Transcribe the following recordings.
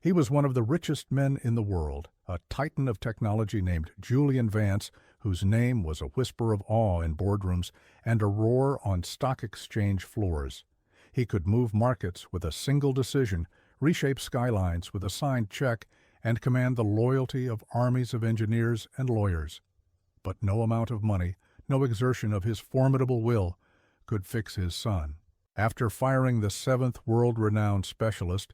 He was one of the richest men in the world, a titan of technology named Julian Vance, whose name was a whisper of awe in boardrooms and a roar on stock exchange floors. He could move markets with a single decision, reshape skylines with a signed check, and command the loyalty of armies of engineers and lawyers. But no amount of money, no exertion of his formidable will, could fix his son. After firing the 7th world-renowned specialist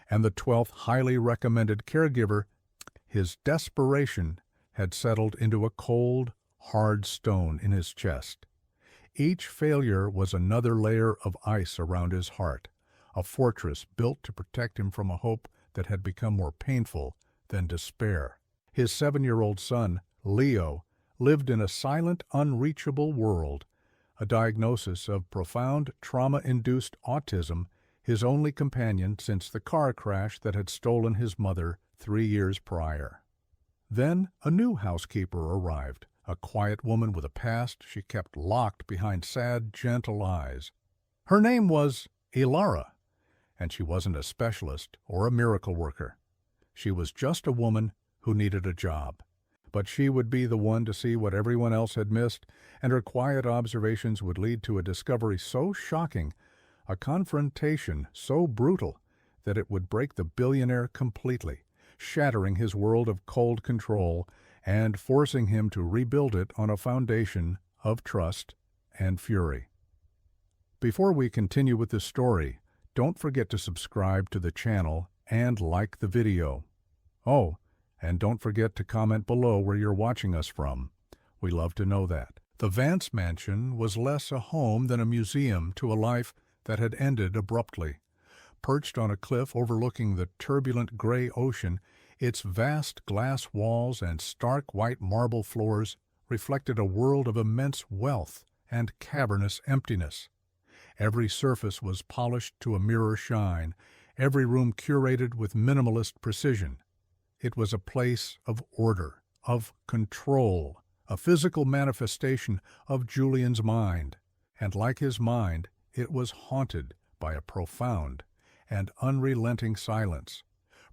and the 12th highly recommended caregiver, his desperation had settled into a cold, hard stone in his chest. Each failure was another layer of ice around his heart, a fortress built to protect him from a hope that had become more painful than despair. His 7-year-old son, Leo, lived in a silent, unreachable world, a diagnosis of profound trauma-induced autism, his only companion since the car crash that had stolen his mother 3 years prior. Then a new housekeeper arrived, a quiet woman with a past she kept locked behind sad, gentle eyes. Her name was Ilara, and she wasn't a specialist or a miracle worker. She was just a woman who needed a job. But she would be the one to see what everyone else had missed, and her quiet observations would lead to a discovery so shocking, a confrontation so brutal, that it would break the billionaire completely, shattering his world of cold control and forcing him to rebuild it on a foundation of trust and fury. Before we continue with the story, don't forget to subscribe to the channel and like the video. Oh, and don't forget to comment below where you're watching us from. We love to know that. The Vance Mansion was less a home than a museum to a life that had ended abruptly. Perched on a cliff overlooking the turbulent gray ocean, its vast glass walls and stark white marble floors reflected a world of immense wealth and cavernous emptiness. Every surface was polished to a mirror shine, every room curated with minimalist precision. It was a place of order, of control, a physical manifestation of Julian's mind. And like his mind, it was haunted by a profound and unrelenting silence,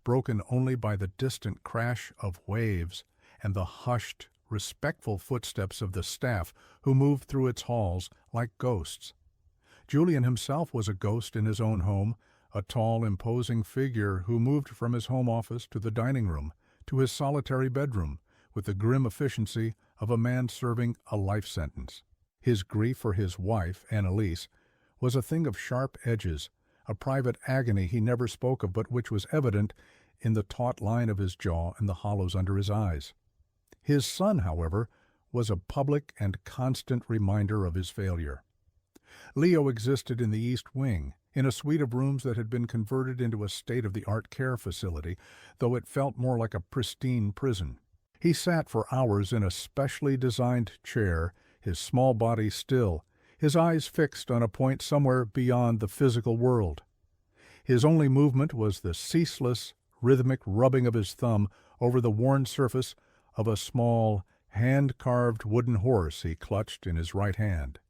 broken only by the distant crash of waves and the hushed, respectful footsteps of the staff who moved through its halls like ghosts. Julian himself was a ghost in his own home, a tall, imposing figure who moved from his home office to the dining room, to his solitary bedroom, with the grim efficiency of a man serving a life sentence. His grief for his wife, Annalise, was a thing of sharp edges, a private agony he never spoke of but which was evident in the taut line of his jaw and the hollows under his eyes. His son, however, was a public and constant reminder of his failure. Leo existed in the East Wing, in a suite of rooms that had been converted into a state-of-the-art care facility, though it felt more like a pristine prison. He sat for hours in a specially designed chair, his small body still, his eyes fixed on a point somewhere beyond the physical world. His only movement was the ceaseless, rhythmic rubbing of his thumb over the worn surface of a small, hand-carved wooden horse he clutched in his right hand.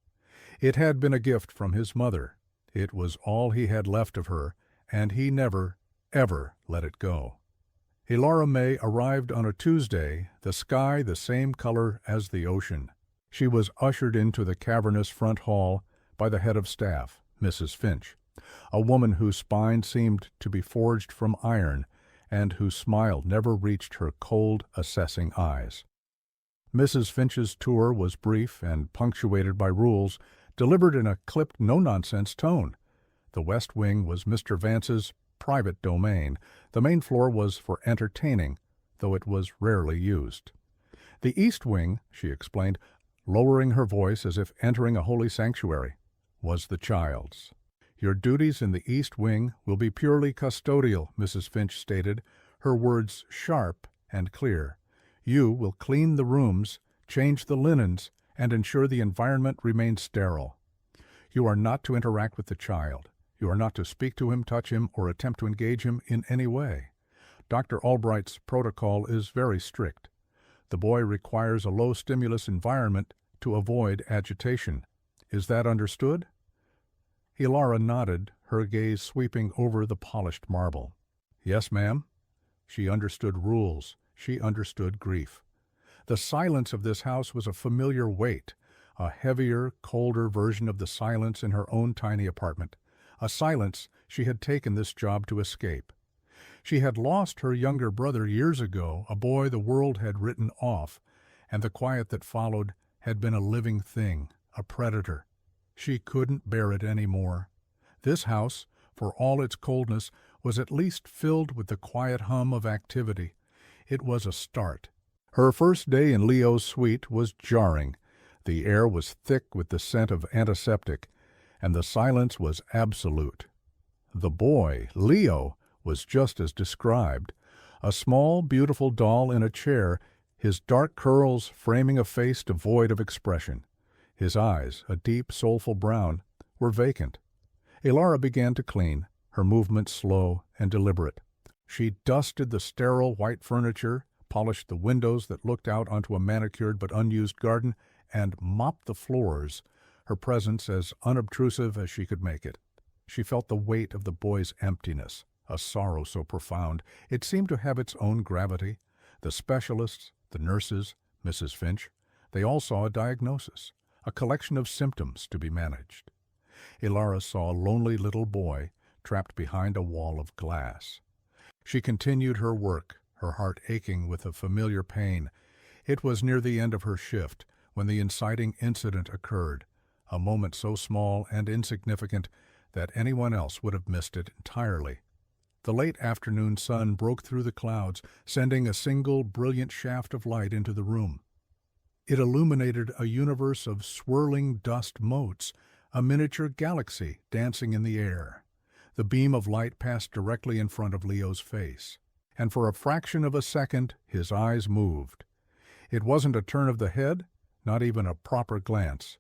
It had been a gift from his mother. It was all he had left of her, and he never, ever let it go. Ilara May arrived on a Tuesday, the sky the same color as the ocean. She was ushered into the cavernous front hall by the head of staff, Mrs. Finch, a woman whose spine seemed to be forged from iron and whose smile never reached her cold, assessing eyes. Mrs. Finch's tour was brief and punctuated by rules, delivered in a clipped, no-nonsense tone. The West Wing was Mr. Vance's private domain. The main floor was for entertaining, though it was rarely used. The East Wing, she explained, lowering her voice as if entering a holy sanctuary, was the child's. Your duties in the East Wing will be purely custodial, Mrs. Finch stated, her words sharp and clear. You will clean the rooms, change the linens, and ensure the environment remains sterile. You are not to interact with the child. You are not to speak to him, touch him, or attempt to engage him in any way. Dr. Albright's protocol is very strict. The boy requires a low-stimulus environment to avoid agitation. Is that understood? Ilara nodded, her gaze sweeping over the polished marble. Yes, ma'am. She understood rules. She understood grief. The silence of this house was a familiar weight, a heavier, colder version of the silence in her own tiny apartment, a silence she had taken this job to escape. She had lost her younger brother years ago, a boy the world had written off, and the quiet that followed had been a living thing, a predator. She couldn't bear it any more. This house, for all its coldness, was at least filled with the quiet hum of activity. It was a start. Her first day in Leo's suite was jarring. The air was thick with the scent of antiseptic, and the silence was absolute. The boy, Leo, was just as described. A small, beautiful doll in a chair, his dark curls framing a face devoid of expression. His eyes, a deep, soulful brown, were vacant. Ilara began to clean, her movements slow and deliberate. She dusted the sterile white furniture, polished the windows that looked out onto a manicured but unused garden, and mopped the floors, her presence as unobtrusive as she could make it. She felt the weight of the boy's emptiness, a sorrow so profound it seemed to have its own gravity. The specialists, the nurses, Mrs. Finch, they all saw a diagnosis, a collection of symptoms to be managed. Ilara saw a lonely little boy trapped behind a wall of glass. She continued her work, her heart aching with a familiar pain. It was near the end of her shift when the inciting incident occurred, a moment so small and insignificant that anyone else would have missed it entirely. The late afternoon sun broke through the clouds, sending a single brilliant shaft of light into the room. It illuminated a universe of swirling dust motes, a miniature galaxy dancing in the air. The beam of light passed directly in front of Leo's face, and for a fraction of a second his eyes moved. It wasn't a turn of the head, not even a proper glance.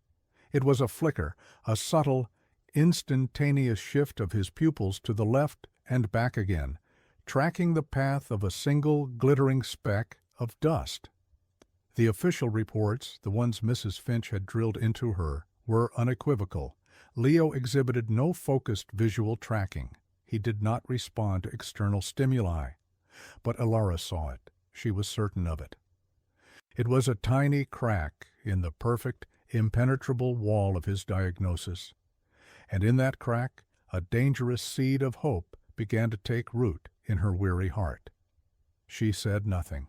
It was a flicker, a subtle, instantaneous shift of his pupils to the left and back again, tracking the path of a single glittering speck of dust. The official reports, the ones Mrs. Finch had drilled into her, were unequivocal. Leo exhibited no focused visual tracking. He did not respond to external stimuli. But Ilara saw it. She was certain of it. It was a tiny crack in the perfect, impenetrable wall of his diagnosis. And in that crack, a dangerous seed of hope began to take root in her weary heart. She said nothing.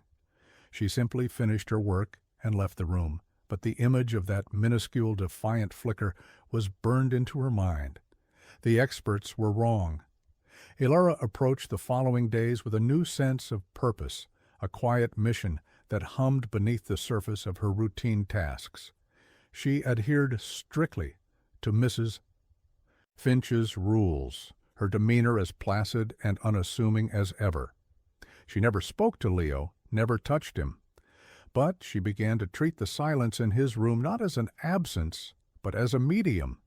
She simply finished her work and left the room, but the image of that minuscule, defiant flicker was burned into her mind. The experts were wrong. Ilara approached the following days with a new sense of purpose, a quiet mission that hummed beneath the surface of her routine tasks. She adhered strictly to Mrs. Finch's rules, her demeanor as placid and unassuming as ever. She never spoke to Leo, never touched him. But she began to treat the silence in his room not as an absence, but as a medium.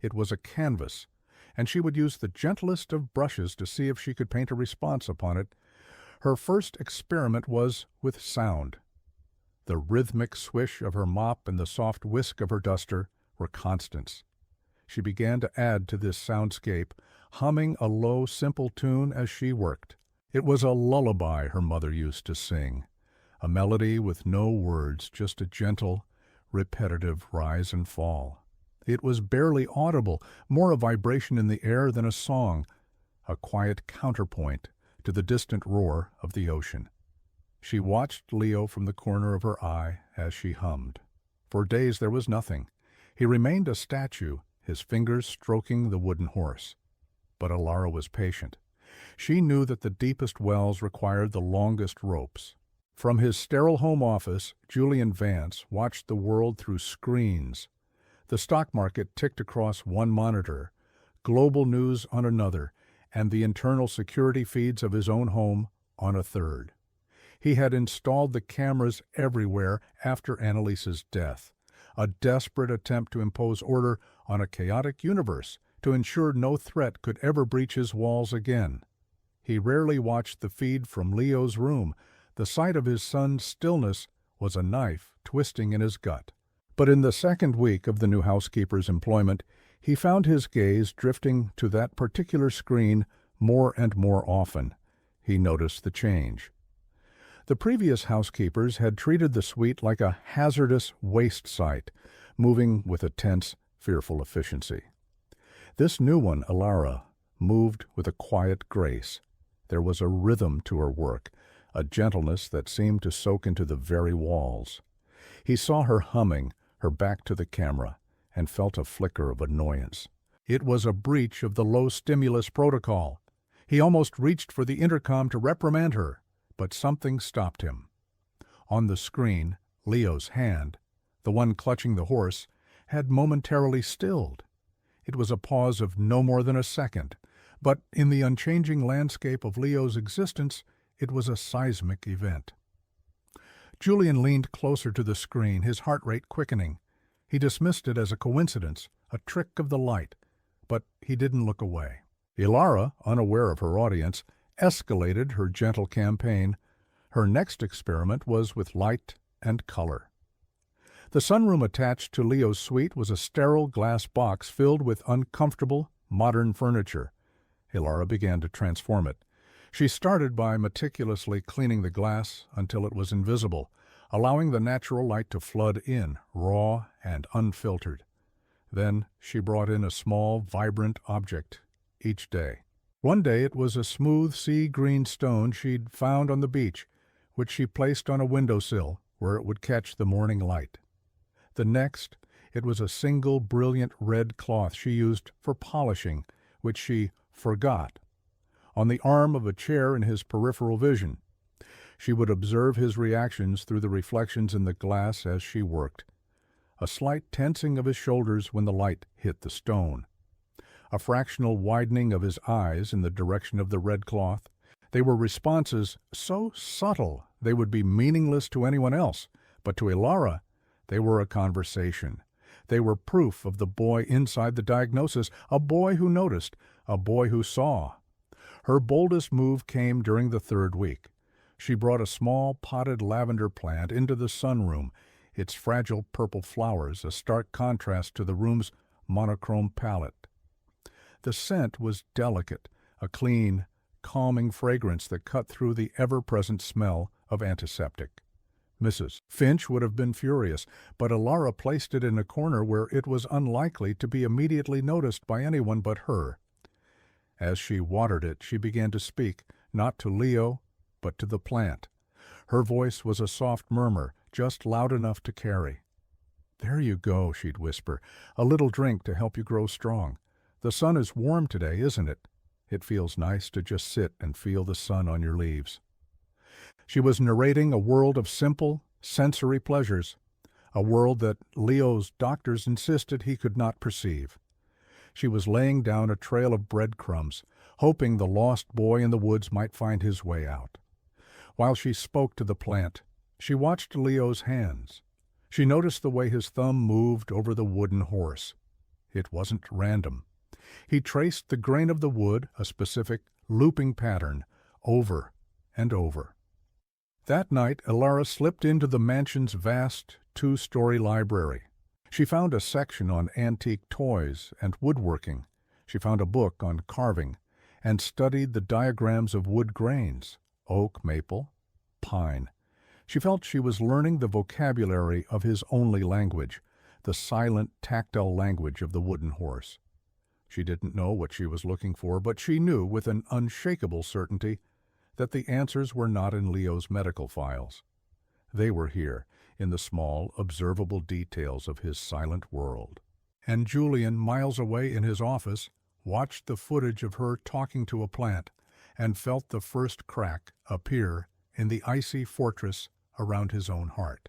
It was a canvas, and she would use the gentlest of brushes to see if she could paint a response upon it. Her first experiment was with sound. The rhythmic swish of her mop and the soft whisk of her duster were constants. She began to add to this soundscape, humming a low, simple tune as she worked. It was a lullaby her mother used to sing, a melody with no words, just a gentle, repetitive rise and fall. It was barely audible, more a vibration in the air than a song, a quiet counterpoint to the distant roar of the ocean. She watched Leo from the corner of her eye as she hummed. For days there was nothing. He remained a statue, his fingers stroking the wooden horse. But Ilara was patient. She knew that the deepest wells required the longest ropes. From his sterile home office, Julian Vance watched the world through screens. The stock market ticked across one monitor, global news on another, and the internal security feeds of his own home on a third. He had installed the cameras everywhere after Annalise's death, a desperate attempt to impose order on a chaotic universe, to ensure no threat could ever breach his walls again. He rarely watched the feed from Leo's room. The sight of his son's stillness was a knife twisting in his gut. But in the second week of the new housekeeper's employment, he found his gaze drifting to that particular screen more and more often. he noticed the change. The previous housekeepers had treated the suite like a hazardous waste site, moving with a tense, fearful efficiency. This new one, Alara, moved with a quiet grace. There was a rhythm to her work, a gentleness that seemed to soak into the very walls. He saw her humming, her back to the camera, and felt a flicker of annoyance. It was a breach of the low-stimulus protocol. He almost reached for the intercom to reprimand her, but something stopped him. On the screen, Leo's hand, the one clutching the horse, had momentarily stilled. It was a pause of no more than a second, but in the unchanging landscape of Leo's existence, it was a seismic event. Julian leaned closer to the screen, his heart rate quickening. He dismissed it as a coincidence, a trick of the light, but he didn't look away. Alara, unaware of her audience, escalated her gentle campaign. Her next experiment was with light and color. The sunroom attached to Leo's suite was a sterile glass box filled with uncomfortable, modern furniture. Alara began to transform it. She started by meticulously cleaning the glass until it was invisible, allowing the natural light to flood in, raw and unfiltered. Then she brought in a small, vibrant object each day. One day it was a smooth sea-green stone she'd found on the beach, which she placed on a windowsill where it would catch the morning light. The next, it was a single brilliant red cloth she used for polishing, which she forgot, on the arm of a chair in his peripheral vision. She would observe his reactions through the reflections in the glass as she worked. A slight tensing of his shoulders when the light hit the stone. A fractional widening of his eyes in the direction of the red cloth. They were responses so subtle they would be meaningless to anyone else, but to Alara, they were a conversation. They were proof of the boy inside the diagnosis, a boy who noticed, a boy who saw. Her boldest move came during the third week. She brought a small potted lavender plant into the sunroom, its fragile purple flowers a stark contrast to the room's monochrome palette. The scent was delicate, a clean, calming fragrance that cut through the ever-present smell of antiseptic. Mrs. Finch would have been furious, but Alara placed it in a corner where it was unlikely to be immediately noticed by anyone but her. As she watered it, she began to speak, not to Leo, but to the plant. Her voice was a soft murmur, just loud enough to carry. "There you go," she'd whisper, "a little drink to help you grow strong. The sun is warm today, isn't it? It feels nice to just sit and feel the sun on your leaves." She was narrating a world of simple, sensory pleasures, a world that Leo's doctors insisted he could not perceive. She was laying down a trail of breadcrumbs, hoping the lost boy in the woods might find his way out. While she spoke to the plant, she watched Leo's hands. She noticed the way his thumb moved over the wooden horse. It wasn't random. He traced the grain of the wood, a specific, looping pattern, over and over. That night, Alara slipped into the mansion's vast, two-story library. She found a section on antique toys and woodworking. She found a book on carving and studied the diagrams of wood grains, oak, maple, pine. She felt she was learning the vocabulary of his only language, the silent, tactile language of the wooden horse. She didn't know what she was looking for, but she knew with an unshakable certainty that the answers were not in Leo's medical files. They were here, in the small, observable details of his silent world. And Julian, miles away in his office, watched the footage of her talking to a plant and felt the first crack appear in the icy fortress around his own heart.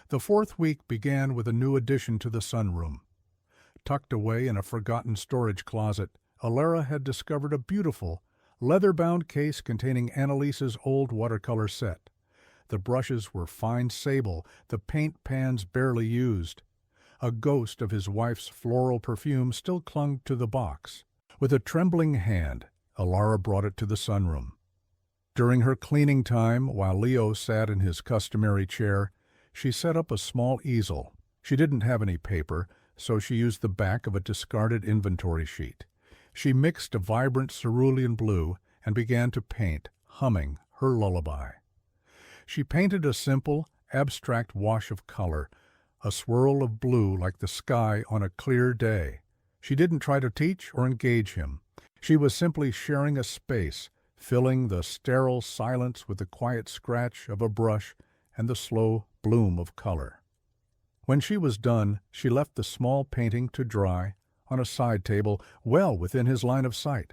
The fourth week began with a new addition to the sunroom. Tucked away in a forgotten storage closet, Alara had discovered a beautiful, leather-bound case containing Annalise's old watercolor set. The brushes were fine sable, the paint pans barely used. A ghost of his wife's floral perfume still clung to the box. With a trembling hand, Alara brought it to the sunroom. During her cleaning time, while Leo sat in his customary chair, she set up a small easel. She didn't have any paper, so she used the back of a discarded inventory sheet. She mixed a vibrant cerulean blue and began to paint, humming her lullaby. She painted a simple, abstract wash of color, a swirl of blue like the sky on a clear day. She didn't try to teach or engage him. She was simply sharing a space, filling the sterile silence with the quiet scratch of a brush and the slow bloom of color. When she was done, she left the small painting to dry on a side table well within his line of sight.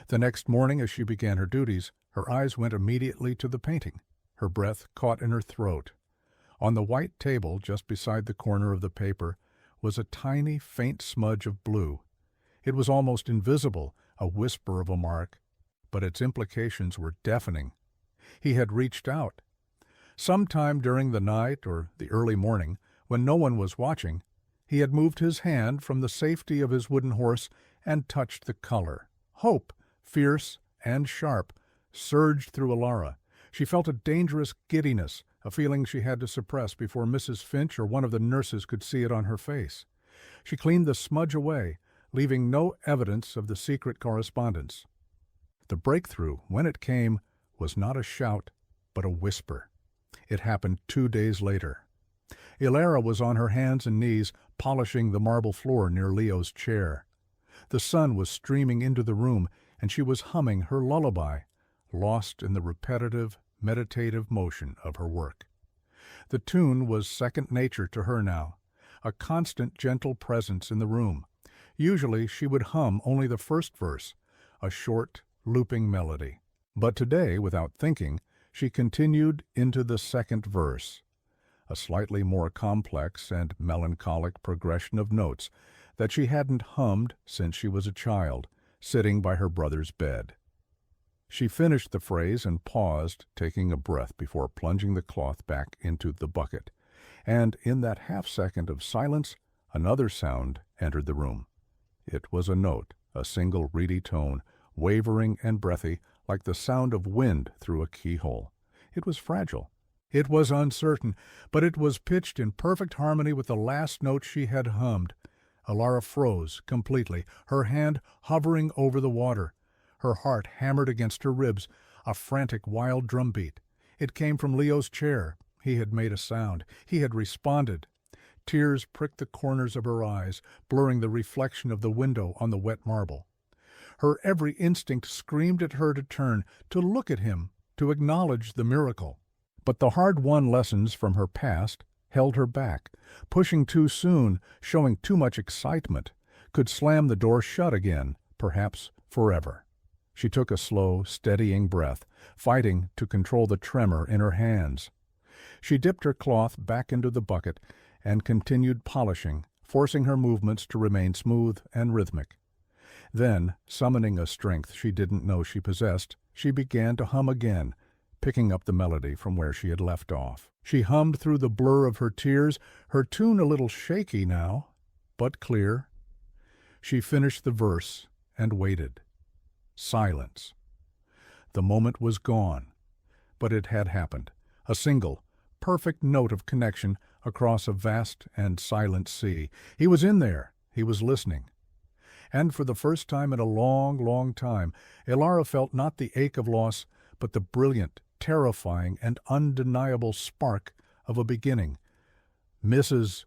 The next morning, as she began her duties, her eyes went immediately to the painting. Her breath caught in her throat. On the white table, just beside the corner of the paper, was a tiny, faint smudge of blue. It was almost invisible, a whisper of a mark, but its implications were deafening. He had reached out. Sometime during the night or the early morning, when no one was watching, he had moved his hand from the safety of his wooden horse and touched the color. Hope, fierce and sharp, surged through Alara. She felt a dangerous giddiness, a feeling she had to suppress before Mrs. Finch or one of the nurses could see it on her face. She cleaned the smudge away, leaving no evidence of the secret correspondence. The breakthrough, when it came, was not a shout, but a whisper. It happened 2 days later. Alara was on her hands and knees, polishing the marble floor near Leo's chair. The sun was streaming into the room, and she was humming her lullaby, lost in the repetitive, meditative motion of her work. The tune was second nature to her now, a constant, gentle presence in the room. Usually she would hum only the first verse, a short, looping melody. But today, without thinking, she continued into the second verse, a slightly more complex and melancholic progression of notes that she hadn't hummed since she was a child, sitting by her brother's bed. She finished the phrase and paused, taking a breath before plunging the cloth back into the bucket. And in that half-second of silence, another sound entered the room. It was a note, a single reedy tone, wavering and breathy, like the sound of wind through a keyhole. It was fragile. It was uncertain, but it was pitched in perfect harmony with the last note she had hummed. Alara froze completely, her hand hovering over the water. Her heart hammered against her ribs, a frantic, wild drumbeat. It came from Leo's chair. He had made a sound. He had responded. Tears pricked the corners of her eyes, blurring the reflection of the window on the wet marble. Her every instinct screamed at her to turn, to look at him, to acknowledge the miracle. But the hard-won lessons from her past held her back. Pushing too soon, showing too much excitement, could slam the door shut again, perhaps forever. She took a slow, steadying breath, fighting to control the tremor in her hands. She dipped her cloth back into the bucket and continued polishing, forcing her movements to remain smooth and rhythmic. Then, summoning a strength she didn't know she possessed, she began to hum again, picking up the melody from where she had left off. She hummed through the blur of her tears, her tune a little shaky now, but clear. She finished the verse and waited. Silence. The moment was gone, but it had happened. A single, perfect note of connection across a vast and silent sea. He was in there. He was listening. And for the first time in a long, long time, Alara felt not the ache of loss, but the brilliant, terrifying, and undeniable spark of a beginning. Mrs.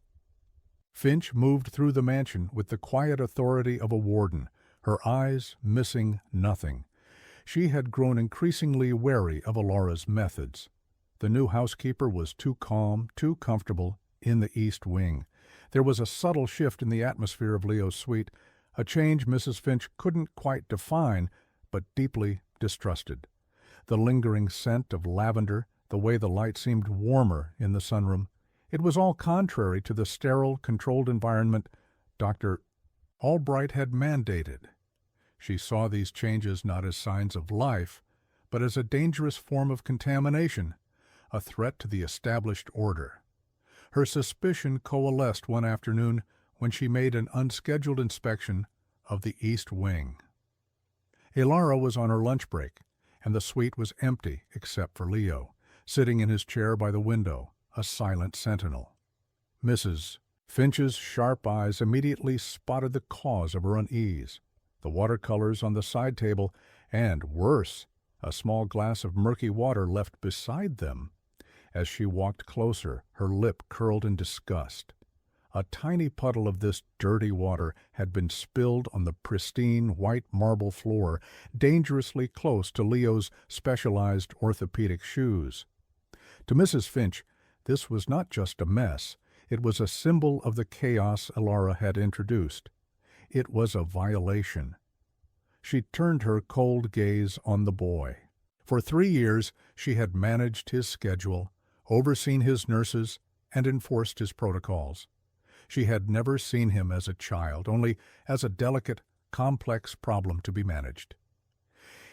Finch moved through the mansion with the quiet authority of a warden, her eyes missing nothing. She had grown increasingly wary of Alara's methods. The new housekeeper was too calm, too comfortable in the East Wing. There was a subtle shift in the atmosphere of Leo's suite, a change Mrs. Finch couldn't quite define, but deeply distrusted. The lingering scent of lavender, the way the light seemed warmer in the sunroom, it was all contrary to the sterile, controlled environment Dr. Albright had mandated. She saw these changes not as signs of life, but as a dangerous form of contamination, a threat to the established order. Her suspicion coalesced one afternoon when she made an unscheduled inspection of the East Wing. Alara was on her lunch break, and the suite was empty except for Leo, sitting in his chair by the window, a silent sentinel. Mrs. Finch's sharp eyes immediately spotted the cause of her unease, the watercolors on the side table, and, worse, a small glass of murky water left beside them. As she walked closer, her lip curled in disgust. A tiny puddle of this dirty water had been spilled on the pristine white marble floor, dangerously close to Leo's specialized orthopedic shoes. To Mrs. Finch, this was not just a mess. It was a symbol of the chaos Alara had introduced. It was a violation. She turned her cold gaze on the boy. For 3 years, she had managed his schedule, overseen his nurses, and enforced his protocols. She had never seen him as a child, only as a delicate, complex problem to be managed.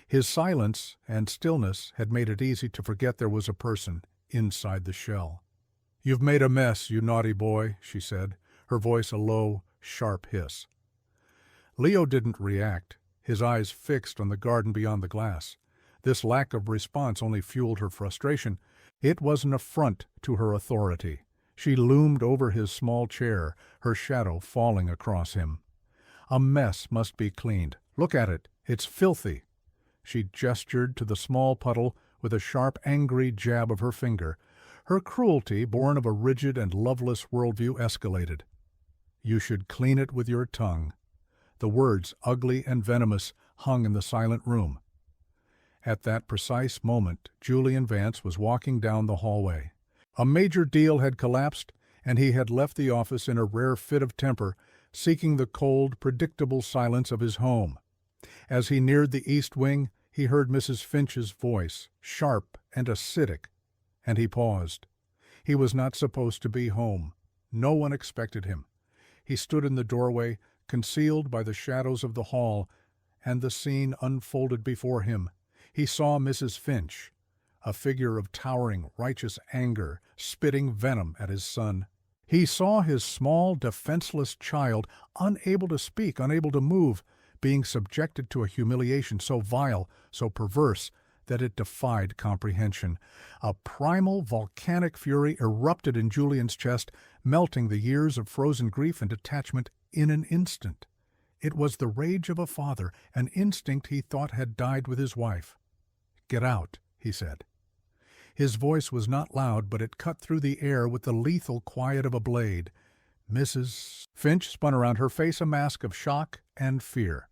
His silence and stillness had made it easy to forget there was a person inside the shell. "You've made a mess, you naughty boy," she said, her voice a low, sharp hiss. Leo didn't react, his eyes fixed on the garden beyond the glass. This lack of response only fueled her frustration. It was an affront to her authority. She loomed over his small chair, her shadow falling across him. "A mess must be cleaned. Look at it. It's filthy." She gestured to the small puddle with a sharp, angry jab of her finger. Her cruelty, born of a rigid and loveless worldview, escalated. "You should clean it with your tongue." The words, ugly and venomous, hung in the silent room. At that precise moment, Julian Vance was walking down the hallway. A major deal had collapsed, and he had left the office in a rare fit of temper, seeking the cold, predictable silence of his home. As he neared the east wing, he heard Mrs. Finch's voice, sharp and acidic, and he paused. He was not supposed to be home. No one expected him. He stood in the doorway, concealed by the shadows of the hall, and the scene unfolded before him. He saw Mrs. Finch, a figure of towering, righteous anger, spitting venom at his son. He saw his small, defenseless child, unable to speak, unable to move, being subjected to a humiliation so vile, so perverse, that it defied comprehension. A primal, volcanic fury erupted in Julian's chest, melting the years of frozen grief and attachment in an instant. It was the rage of a father, an instinct he thought had died with his wife. "Get out," he said. His voice was not loud, but it cut through the air with the lethal quiet of a blade. Mrs. Finch spun around, her face a mask of shock and fear.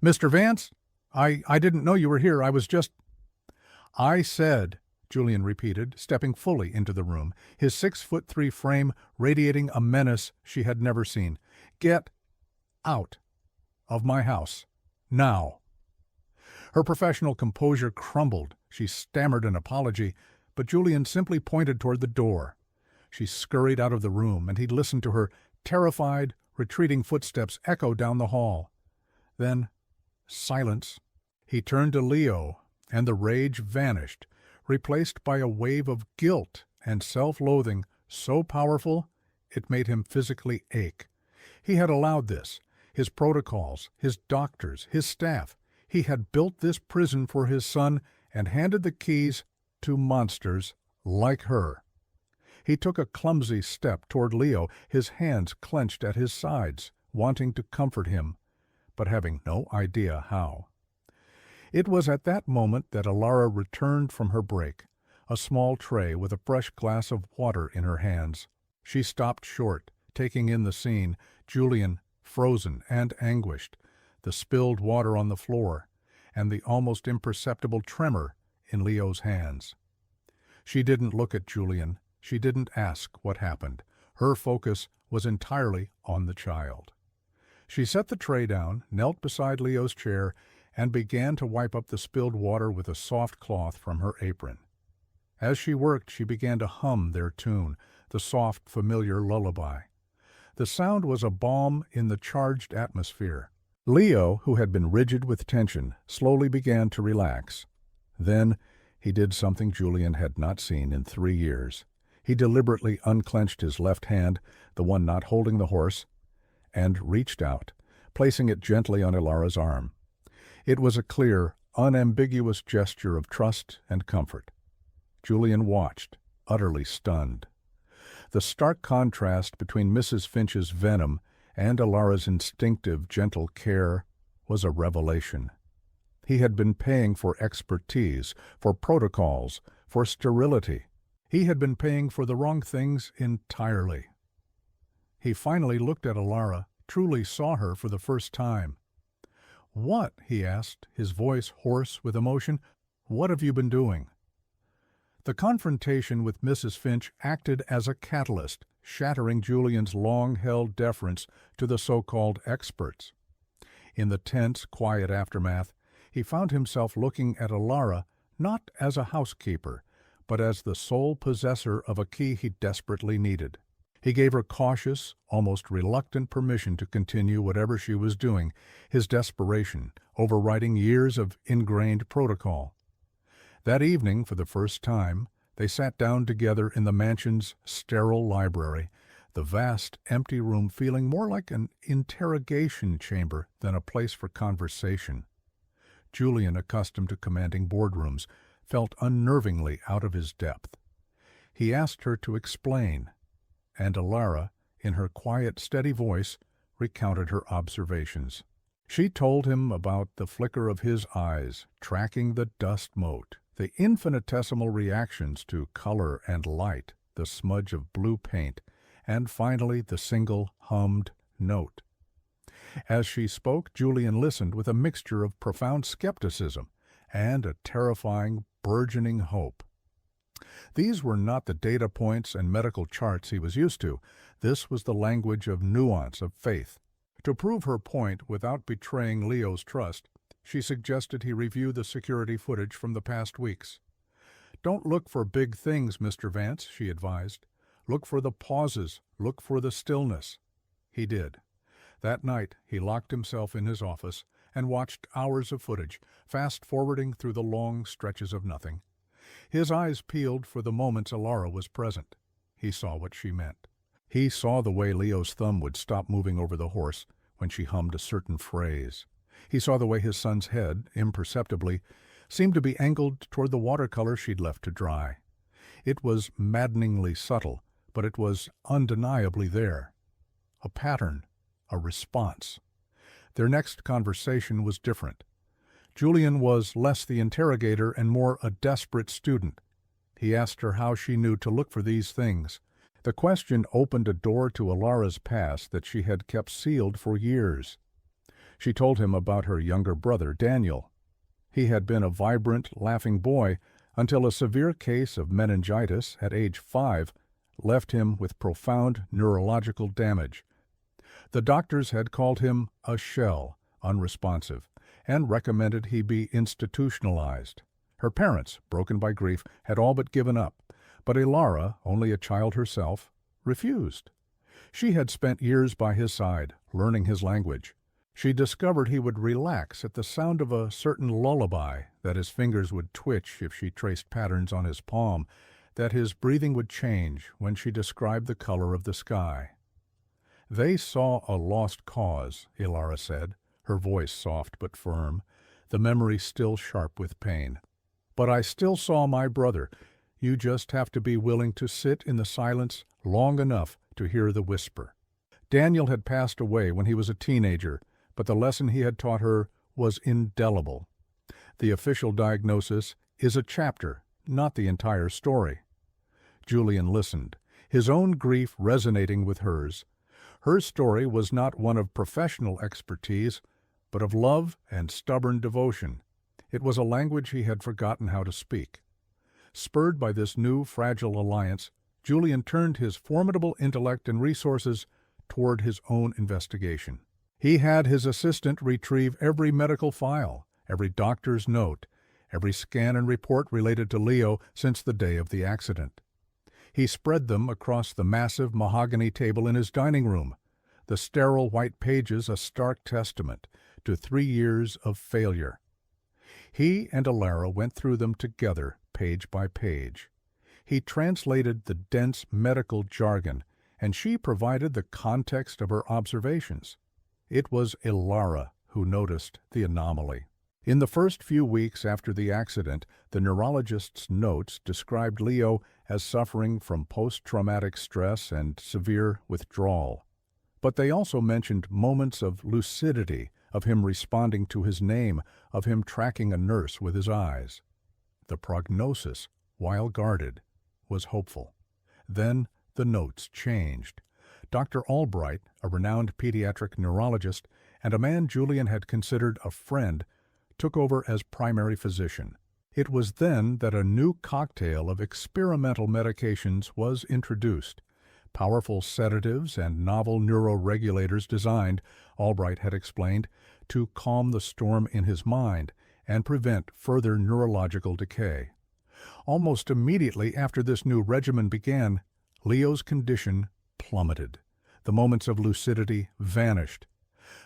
"Mr. Vance? I didn't know you were here. I was just—" "I said," Julian repeated, stepping fully into the room, his 6'3" frame radiating a menace she had never seen. "Get out of my house. Now." Her professional composure crumbled. She stammered an apology, but Julian simply pointed toward the door. She scurried out of the room, and he listened to her terrified, retreating footsteps echo down the hall. Then, silence. He turned to Leo, and the rage vanished, replaced by a wave of guilt and self-loathing so powerful it made him physically ache. He had allowed this. His protocols, his doctors, his staff. He had built this prison for his son and handed the keys to monsters like her. He took a clumsy step toward Leo, his hands clenched at his sides, wanting to comfort him, but having no idea how. It was at that moment that Alara returned from her break, a small tray with a fresh glass of water in her hands. She stopped short, taking in the scene, Julian frozen and anguished, the spilled water on the floor, and the almost imperceptible tremor in Leo's hands. She didn't look at Julian. She didn't ask what happened. Her focus was entirely on the child. She set the tray down, knelt beside Leo's chair, and began to wipe up the spilled water with a soft cloth from her apron. As she worked, she began to hum their tune, the soft, familiar lullaby. The sound was a balm in the charged atmosphere. Leo, who had been rigid with tension, slowly began to relax. Then he did something Julian had not seen in 3 years. He deliberately unclenched his left hand, the one not holding the horse, and reached out, placing it gently on Alara's arm. It was a clear, unambiguous gesture of trust and comfort. Julian watched, utterly stunned. The stark contrast between Mrs. Finch's venom and Alara's instinctive, gentle care was a revelation. He had been paying for expertise, for protocols, for sterility. He had been paying for the wrong things entirely. He finally looked at Alara, truly saw her for the first time. "What?" he asked, his voice hoarse with emotion. "What have you been doing?" The confrontation with Mrs. Finch acted as a catalyst, shattering Julian's long-held deference to the so-called experts. In the tense, quiet aftermath, he found himself looking at Alara not as a housekeeper, but as the sole possessor of a key he desperately needed. He gave her cautious, almost reluctant permission to continue whatever she was doing, his desperation overriding years of ingrained protocol. That evening, for the first time, they sat down together in the mansion's sterile library, the vast, empty room feeling more like an interrogation chamber than a place for conversation. Julian, accustomed to commanding boardrooms, felt unnervingly out of his depth. He asked her to explain, and Alara, in her quiet, steady voice, recounted her observations. She told him about the flicker of his eyes, tracking the dust mote, the infinitesimal reactions to color and light, the smudge of blue paint, and finally the single hummed note. As she spoke, Julian listened with a mixture of profound skepticism and a terrifying, burgeoning hope. These were not the data points and medical charts he was used to. This was the language of nuance, of faith. To prove her point without betraying Leo's trust, she suggested he review the security footage from the past weeks. "Don't look for big things, Mr. Vance," she advised. "Look for the pauses. Look for the stillness." He did. That night, he locked himself in his office and watched hours of footage, fast-forwarding through the long stretches of nothing. His eyes peeled for the moments Alara was present. He saw what she meant. He saw the way Leo's thumb would stop moving over the horse when she hummed a certain phrase. He saw the way his son's head, imperceptibly, seemed to be angled toward the watercolor she'd left to dry. It was maddeningly subtle, but it was undeniably there. A pattern, a response. Their next conversation was different. Julian was less the interrogator and more a desperate student. He asked her how she knew to look for these things. The question opened a door to Alara's past that she had kept sealed for years. She told him about her younger brother, Daniel. He had been a vibrant, laughing boy until a severe case of meningitis at age 5 left him with profound neurological damage. The doctors had called him a shell, unresponsive, and recommended he be institutionalized. Her parents, broken by grief, had all but given up, but Alara, only a child herself, refused. She had spent years by his side, learning his language. She discovered he would relax at the sound of a certain lullaby, that his fingers would twitch if she traced patterns on his palm, that his breathing would change when she described the color of the sky. "They saw a lost cause," Alara said, her voice soft but firm, the memory still sharp with pain. "But I still saw my brother. You just have to be willing to sit in the silence long enough to hear the whisper." Daniel had passed away when he was a teenager, but the lesson he had taught her was indelible. The official diagnosis is a chapter, not the entire story. Julian listened, his own grief resonating with hers. Her story was not one of professional expertise, but of love and stubborn devotion. It was a language he had forgotten how to speak. Spurred by this new, fragile alliance, Julian turned his formidable intellect and resources toward his own investigation. He had his assistant retrieve every medical file, every doctor's note, every scan and report related to Leo since the day of the accident. He spread them across the massive mahogany table in his dining room, the sterile white pages a stark testament to 3 years of failure. He and Alara went through them together, page by page. He translated the dense medical jargon, and she provided the context of her observations. It was Alara who noticed the anomaly. In the first few weeks after the accident, the neurologist's notes described Leo as suffering from post-traumatic stress and severe withdrawal. But they also mentioned moments of lucidity, of him responding to his name, of him tracking a nurse with his eyes. The prognosis, while guarded, was hopeful. Then the notes changed. Dr. Albright, a renowned pediatric neurologist and a man Julian had considered a friend, took over as primary physician. It was then that a new cocktail of experimental medications was introduced. Powerful sedatives and novel neuroregulators designed, Albright had explained, to calm the storm in his mind and prevent further neurological decay. Almost immediately after this new regimen began, Leo's condition plummeted. The moments of lucidity vanished.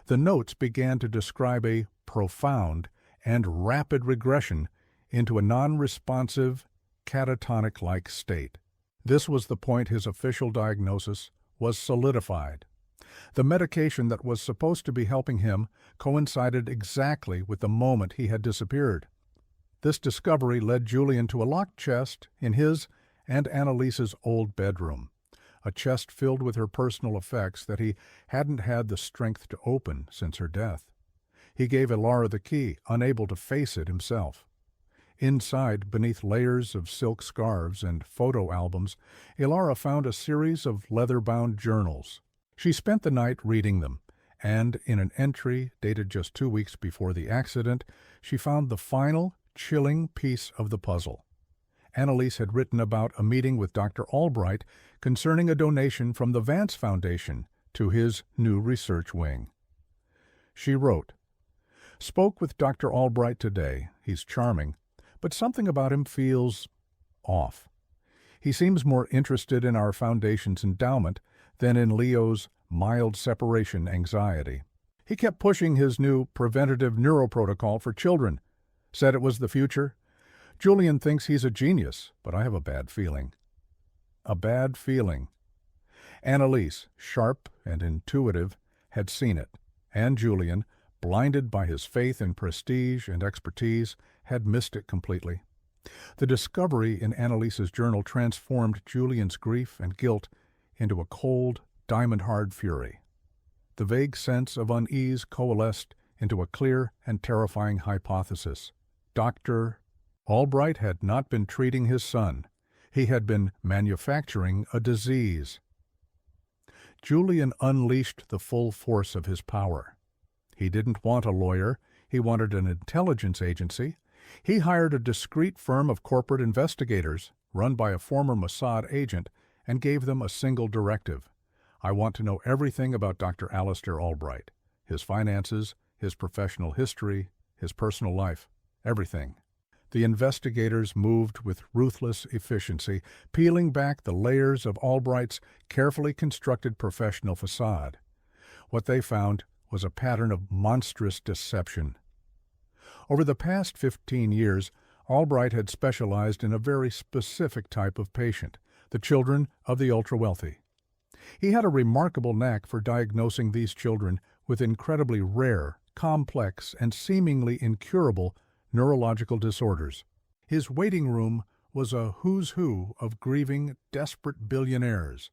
The notes began to describe a profound and rapid regression into a non-responsive, catatonic-like state. This was the point his official diagnosis was solidified. The medication that was supposed to be helping him coincided exactly with the moment he had disappeared. This discovery led Julian to a locked chest in his and Annalise's old bedroom, a chest filled with her personal effects that he hadn't had the strength to open since her death. He gave Ilara the key, unable to face it himself. Inside, beneath layers of silk scarves and photo albums, Ilara found a series of leather-bound journals. She spent the night reading them, and in an entry dated just 2 weeks before the accident, she found the final, chilling piece of the puzzle. Annalise had written about a meeting with Dr. Albright concerning a donation from the Vance Foundation to his new research wing. She wrote, "Spoke with Dr. Albright today. He's charming, but something about him feels off. He seems more interested in our foundation's endowment than in Leo's mild separation anxiety. He kept pushing his new preventative neuroprotocol for children, said it was the future. Julian thinks he's a genius, but I have a bad feeling." A bad feeling. Annalise, sharp and intuitive, had seen it, and Julian, blinded by his faith in prestige and expertise, had missed it completely. The discovery in Annalise's journal transformed Julian's grief and guilt into a cold, diamond-hard fury. The vague sense of unease coalesced into a clear and terrifying hypothesis. Dr. Albright had not been treating his son. He had been manufacturing a disease. Julian unleashed the full force of his power. He didn't want a lawyer. He wanted an intelligence agency. He hired a discreet firm of corporate investigators, run by a former Mossad agent, and gave them a single directive. I want to know everything about Dr. Alistair Albright, his finances, his professional history, his personal life, everything. The investigators moved with ruthless efficiency, peeling back the layers of Albright's carefully constructed professional facade. What they found was a pattern of monstrous deception. Over the past 15 years, Albright had specialized in a very specific type of patient, the children of the ultra-wealthy. He had a remarkable knack for diagnosing these children with incredibly rare, complex, and seemingly incurable neurological disorders. His waiting room was a who's who of grieving, desperate billionaires.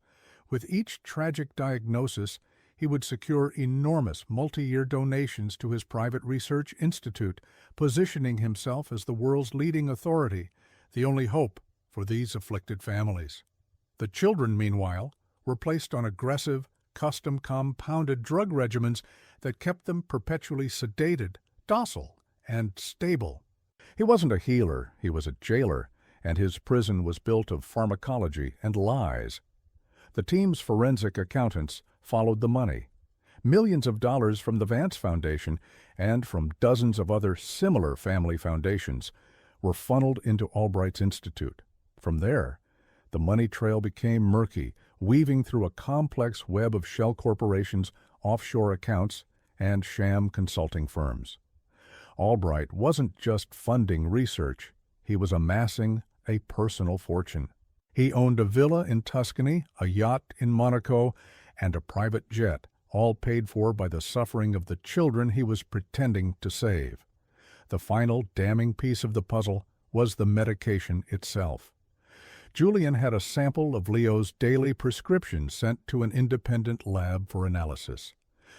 With each tragic diagnosis, he would secure enormous multi-year donations to his private research institute, positioning himself as the world's leading authority, the only hope for these afflicted families. The children, meanwhile, were placed on aggressive, custom compounded drug regimens that kept them perpetually sedated, docile, and stable. He wasn't a healer, he was a jailer, and his prison was built of pharmacology and lies. The team's forensic accountants followed the money. Millions of dollars from the Vance Foundation and from dozens of other similar family foundations were funneled into Albright's Institute. From there, the money trail became murky, weaving through a complex web of shell corporations, offshore accounts, and sham consulting firms. Albright wasn't just funding research, he was amassing a personal fortune. He owned a villa in Tuscany, a yacht in Monaco, and a private jet, all paid for by the suffering of the children he was pretending to save. The final damning piece of the puzzle was the medication itself. Julian had a sample of Leo's daily prescriptions sent to an independent lab for analysis.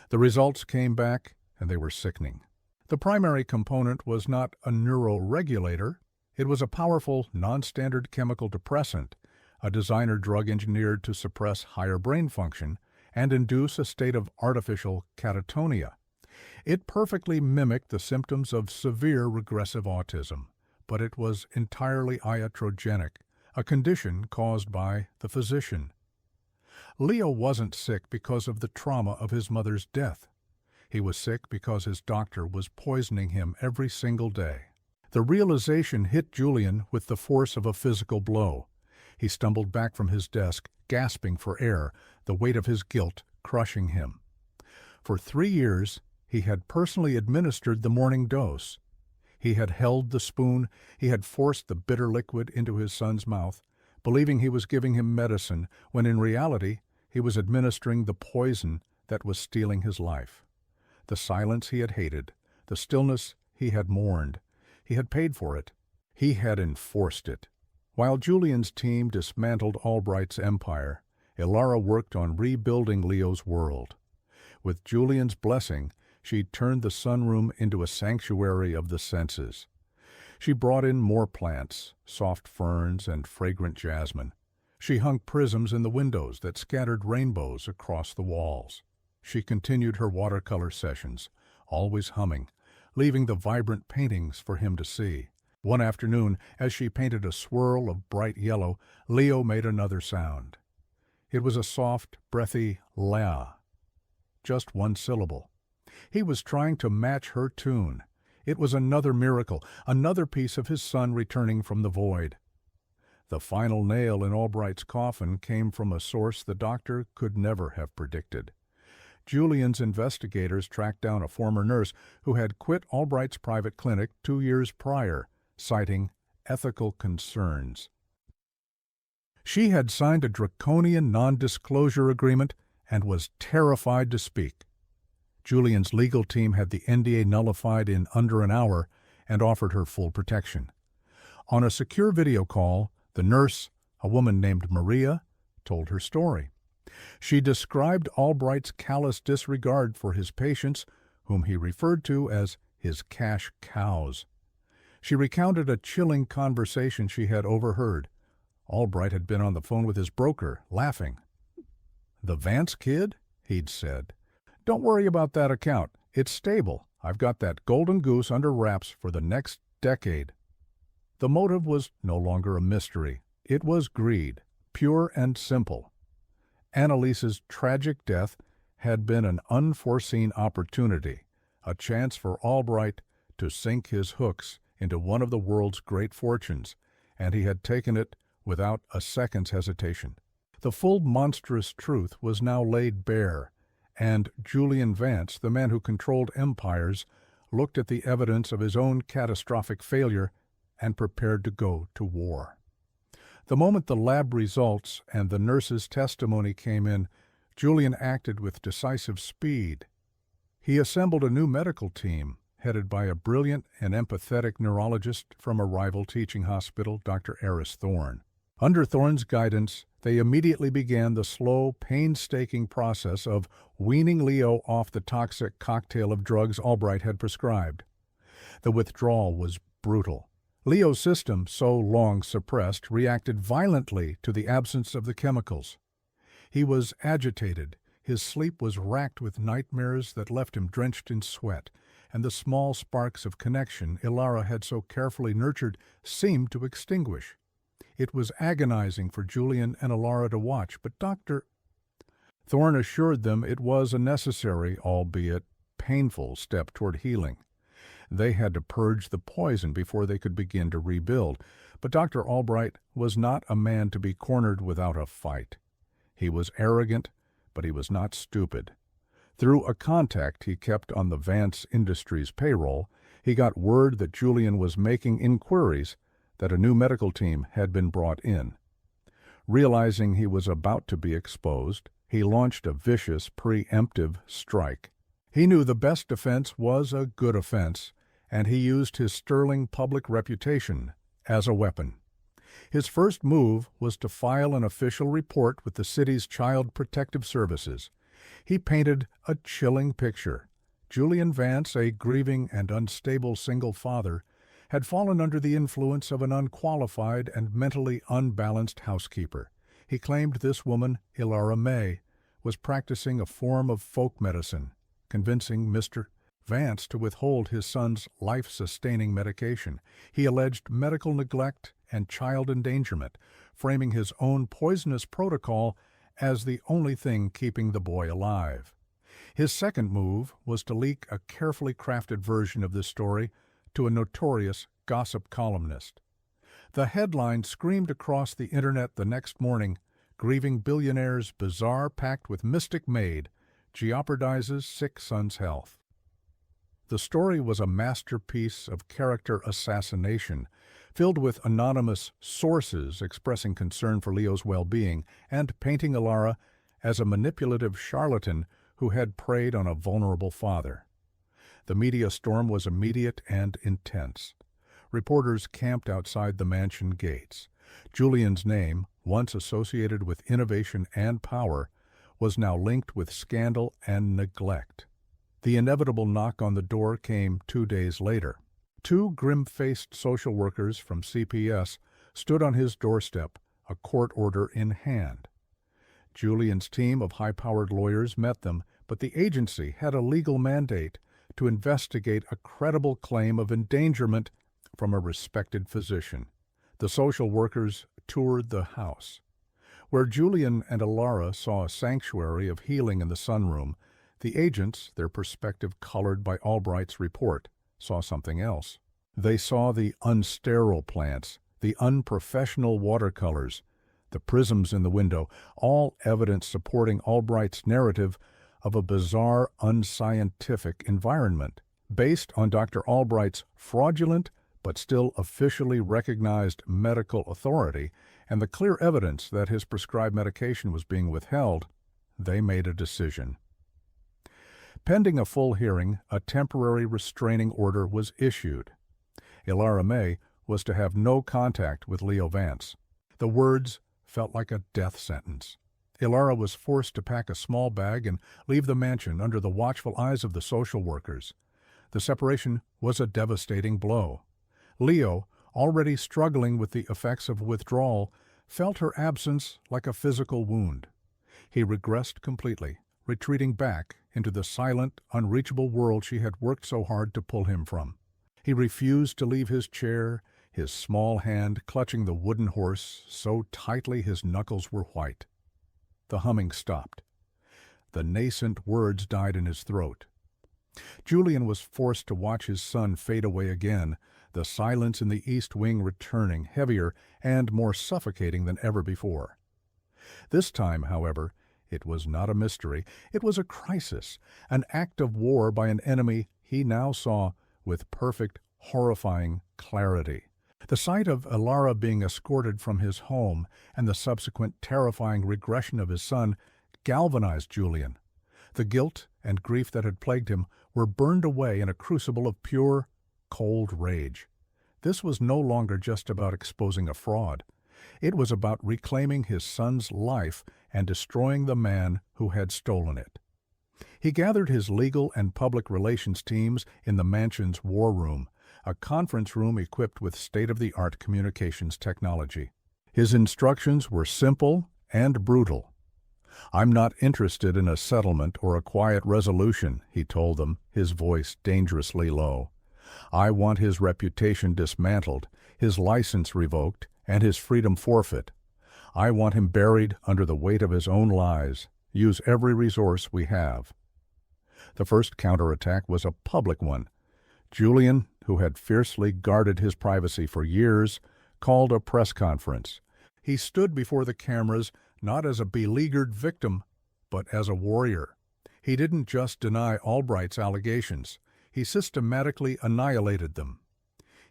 The results came back and they were sickening. The primary component was not a neuroregulator. It was a powerful, non-standard chemical depressant, a designer drug engineered to suppress higher brain function and induce a state of artificial catatonia. It perfectly mimicked the symptoms of severe regressive autism, but it was entirely iatrogenic, a condition caused by the physician. Leo wasn't sick because of the trauma of his mother's death. He was sick because his doctor was poisoning him every single day. The realization hit Julian with the force of a physical blow. He stumbled back from his desk, gasping for air, the weight of his guilt crushing him. For 3 years, he had personally administered the morning dose. He had held the spoon, he had forced the bitter liquid into his son's mouth, believing he was giving him medicine, when in reality he was administering the poison that was stealing his life. The silence he had hated, the stillness he had mourned. He had paid for it. He had enforced it. While Julian's team dismantled Albright's empire, Ilara worked on rebuilding Leo's world. With Julian's blessing, she turned the sunroom into a sanctuary of the senses. She brought in more plants, soft ferns and fragrant jasmine. She hung prisms in the windows that scattered rainbows across the walls. She continued her watercolor sessions, always humming, leaving the vibrant paintings for him to see. One afternoon, as she painted a swirl of bright yellow, Leo made another sound. It was a soft, breathy la, just one syllable. He was trying to match her tune. It was another miracle, another piece of his son returning from the void. The final nail in Albright's coffin came from a source the doctor could never have predicted. Julian's investigators tracked down a former nurse who had quit Albright's private clinic 2 years prior, citing ethical concerns. She had signed a draconian non-disclosure agreement and was terrified to speak. Julian's legal team had the NDA nullified in under an hour and offered her full protection. On a secure video call, the nurse, a woman named Maria, told her story. She described Albright's callous disregard for his patients, whom he referred to as his cash cows. She recounted a chilling conversation she had overheard. Albright had been on the phone with his broker, laughing. "The Vance kid?" he'd said. "Don't worry about that account. It's stable. I've got that golden goose under wraps for the next decade." The motive was no longer a mystery. It was greed, pure and simple. Annalise's tragic death had been an unforeseen opportunity, a chance for Albright to sink his hooks into one of the world's great fortunes, and he had taken it without a second's hesitation. The full monstrous truth was now laid bare, and Julian Vance, the man who controlled empires, looked at the evidence of his own catastrophic failure and prepared to go to war. The moment the lab results and the nurse's testimony came in, Julian acted with decisive speed. He assembled a new medical team, headed by a brilliant and empathetic neurologist from a rival teaching hospital, Dr. Eris Thorne. Under Thorne's guidance, they immediately began the slow, painstaking process of weaning Leo off the toxic cocktail of drugs Albright had prescribed. The withdrawal was brutal. Leo's system, so long suppressed, reacted violently to the absence of the chemicals. He was agitated, his sleep was racked with nightmares that left him drenched in sweat, and the small sparks of connection Ilara had so carefully nurtured seemed to extinguish. It was agonizing for Julian and Ilara to watch, but Dr. Thorne assured them it was a necessary, albeit painful, step toward healing. They had to purge the poison before they could begin to rebuild, but Dr. Albright was not a man to be cornered without a fight. He was arrogant, but he was not stupid. Through a contact he kept on the Vance Industries payroll, he got word that Julian was making inquiries that a new medical team had been brought in. Realizing he was about to be exposed, he launched a vicious, preemptive strike. He knew the best defense was a good offense, and he used his sterling public reputation as a weapon. His first move was to file an official report with the city's Child Protective Services. He painted a chilling picture. Julian Vance, a grieving and unstable single father, had fallen under the influence of an unqualified and mentally unbalanced housekeeper. He claimed this woman, Ilara May, was practicing a form of folk medicine, convincing Mr. Vance to withhold his son's life-sustaining medication. He alleged medical neglect and child endangerment, framing his own poisonous protocol as the only thing keeping the boy alive. His second move was to leak a carefully crafted version of this story to a notorious gossip columnist. The headline screamed across the internet the next morning, "Grieving Billionaire's Bizarre Pact with Mystic Maid Jeopardizes Sick Son's Health." The story was a masterpiece of character assassination, filled with anonymous sources expressing concern for Leo's well-being and painting Ilara as a manipulative charlatan who had preyed on a vulnerable father. The media storm was immediate and intense. Reporters camped outside the mansion gates. Julian's name, once associated with innovation and power, was now linked with scandal and neglect. The inevitable knock on the door came 2 days later. Two grim-faced social workers from CPS stood on his doorstep, a court order in hand. Julian's team of high-powered lawyers met them, but the agency had a legal mandate to investigate a credible claim of endangerment from a respected physician. The social workers toured the house. Where Julian and Ilara saw a sanctuary of healing in the sunroom, the agents, their perspective colored by Albright's report, saw something else. They saw the unsterile plants, the unprofessional watercolors, the prisms in the window, all evidence supporting Albright's narrative of a bizarre, unscientific environment. Based on Dr. Albright's fraudulent but still officially recognized medical authority and the clear evidence that his prescribed medication was being withheld, they made a decision. Pending a full hearing, a temporary restraining order was issued. Ilara May was to have no contact with Leo Vance. The words felt like a death sentence. Ilara was forced to pack a small bag and leave the mansion under the watchful eyes of the social workers. The separation was a devastating blow. Leo, already struggling with the effects of withdrawal, felt her absence like a physical wound. He regressed completely, retreating back into the silent, unreachable world she had worked so hard to pull him from. He refused to leave his chair, his small hand clutching the wooden horse so tightly his knuckles were white. The humming stopped. The nascent words died in his throat. Julian was forced to watch his son fade away again, the silence in the east wing returning, heavier and more suffocating than ever before. This time, however, it was not a mystery. It was a crisis, an act of war by an enemy he now saw with perfect, horrifying clarity. The sight of Ilara being escorted from his home and the subsequent terrifying regression of his son galvanized Julian. The guilt and grief that had plagued him were burned away in a crucible of pure, cold rage. This was no longer just about exposing a fraud. It was about reclaiming his son's life and destroying the man who had stolen it. He gathered his legal and public relations teams in the mansion's war room, a conference room equipped with state-of-the-art communications technology. His instructions were simple and brutal. "I'm not interested in a settlement or a quiet resolution," he told them, his voice dangerously low. "I want his reputation dismantled, his license revoked, and his freedom forfeit. I want him buried under the weight of his own lies. Use every resource we have." The first counterattack was a public one. Julian, who had fiercely guarded his privacy for years, called a press conference. He stood before the cameras not as a beleaguered victim, but as a warrior. He didn't just deny Albright's allegations. He systematically annihilated them.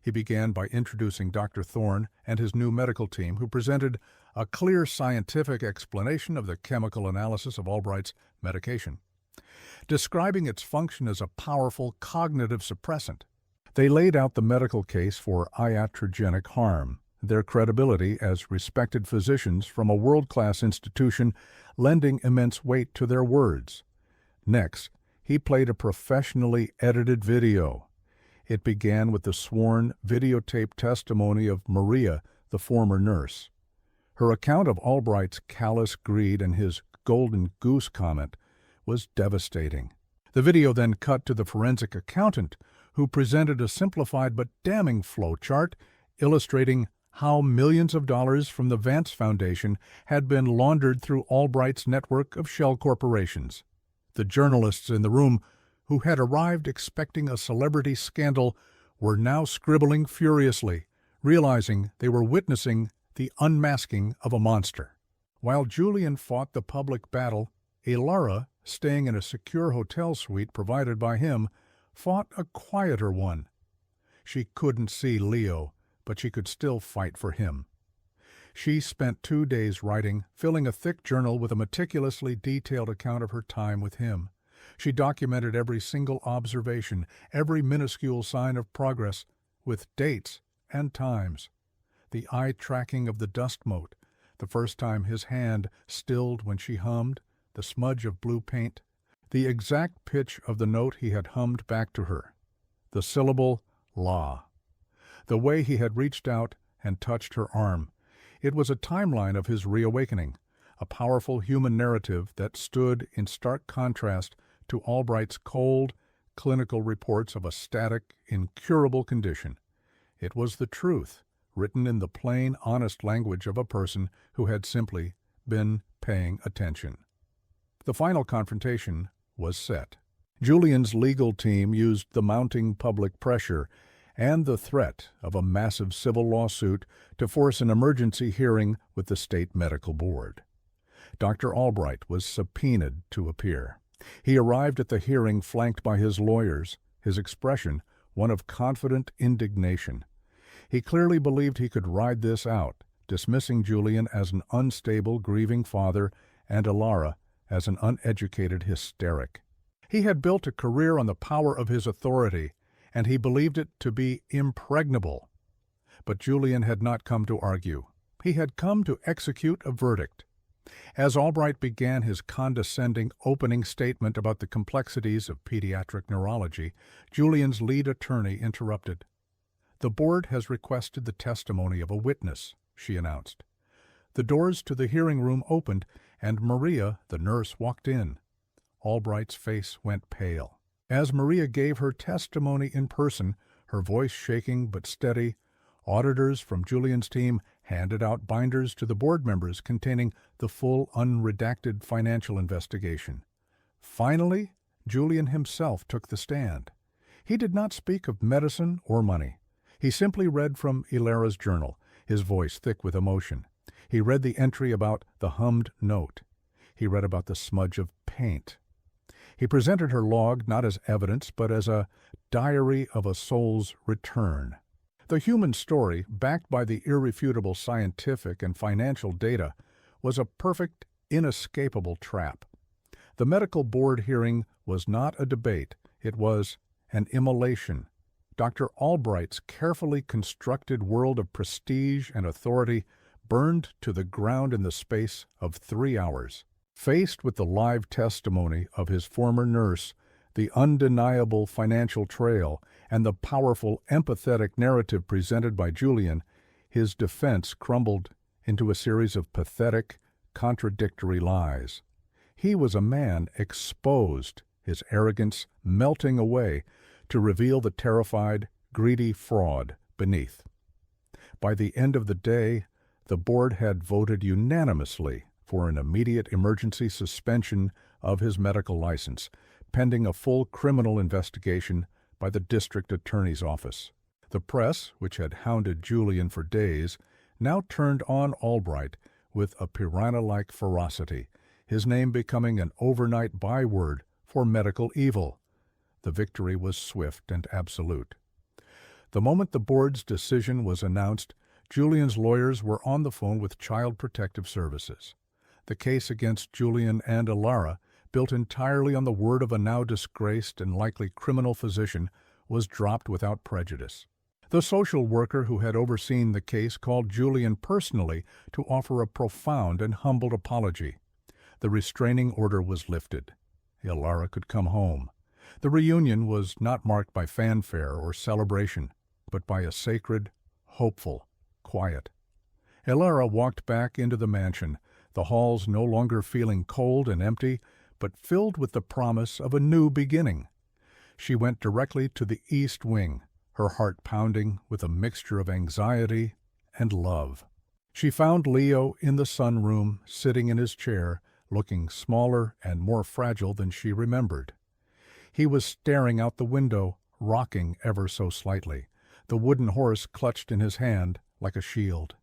He began by introducing Dr. Thorne and his new medical team, who presented a clear scientific explanation of the chemical analysis of Albright's medication, describing its function as a powerful cognitive suppressant. They laid out the medical case for iatrogenic harm, their credibility as respected physicians from a world-class institution lending immense weight to their words. Next, He played a professionally edited video. It began with the sworn videotape testimony of Maria, the former nurse. Her account of Albright's callous greed and his golden goose comment was devastating. The video then cut to the forensic accountant, who presented a simplified but damning flowchart illustrating how millions of dollars from the Vance Foundation had been laundered through Albright's network of shell corporations. The journalists in the room, who had arrived expecting a celebrity scandal, were now scribbling furiously, realizing they were witnessing the unmasking of a monster. While Julian fought the public battle, Elara, staying in a secure hotel suite provided by him, fought a quieter one. She couldn't see Leo, but she could still fight for him. She spent 2 days writing, filling a thick journal with a meticulously detailed account of her time with him. She documented every single observation, every minuscule sign of progress, with dates and times. The eye tracking of the dust mote, the first time his hand stilled when she hummed, the smudge of blue paint, the exact pitch of the note he had hummed back to her, the syllable la, the way he had reached out and touched her arm. It was a timeline of his reawakening, a powerful human narrative that stood in stark contrast to Albright's cold, clinical reports of a static, incurable condition. It was the truth, written in the plain, honest language of a person who had simply been paying attention. The final confrontation was set. Julian's legal team used the mounting public pressure and the threat of a massive civil lawsuit to force an emergency hearing with the state medical board. Dr. Albright was subpoenaed to appear. He arrived at the hearing flanked by his lawyers, his expression one of confident indignation. He clearly believed he could ride this out, dismissing Julian as an unstable, grieving father and Elara as an uneducated hysteric. He had built a career on the power of his authority, and he believed it to be impregnable. But Julian had not come to argue. He had come to execute a verdict. As Albright began his condescending opening statement about the complexities of pediatric neurology, Julian's lead attorney interrupted. "The board has requested the testimony of a witness," she announced. The doors to the hearing room opened, and Maria, the nurse, walked in. Albright's face went pale. As Maria gave her testimony in person, her voice shaking but steady, auditors from Julian's team handed out binders to the board members containing the full unredacted financial investigation. Finally, Julian himself took the stand. He did not speak of medicine or money. He simply read from Elara's journal, his voice thick with emotion. He read the entry about the hummed note. He read about the smudge of paint. He presented her log not as evidence, but as a diary of a soul's return. The human story, backed by the irrefutable scientific and financial data, was a perfect, inescapable trap. The medical board hearing was not a debate. It was an immolation. Dr. Albright's carefully constructed world of prestige and authority burned to the ground in the space of 3 hours. Faced with the live testimony of his former nurse, the undeniable financial trail, and the powerful, empathetic narrative presented by Julian, his defense crumbled into a series of pathetic, contradictory lies. He was a man exposed, his arrogance melting away, to reveal the terrified, greedy fraud beneath. By the end of the day, the board had voted unanimously for an immediate emergency suspension of his medical license, pending a full criminal investigation by the district attorney's office. The press, which had hounded Julian for days, now turned on Albright with a piranha-like ferocity, his name becoming an overnight byword for medical evil. The victory was swift and absolute. The moment the board's decision was announced, Julian's lawyers were on the phone with Child Protective Services. The case against Julian and Elara, built entirely on the word of a now disgraced and likely criminal physician, was dropped without prejudice. The social worker who had overseen the case called Julian personally to offer a profound and humbled apology. The restraining order was lifted. Elara could come home. The reunion was not marked by fanfare or celebration, but by a sacred, hopeful quiet. Elara walked back into the mansion, the halls no longer feeling cold and empty, but filled with the promise of a new beginning. She went directly to the east wing, her heart pounding with a mixture of anxiety and love. She found Leo in the sunroom, sitting in his chair, looking smaller and more fragile than she remembered. He was staring out the window, rocking ever so slightly, the wooden horse clutched in his hand like a shield.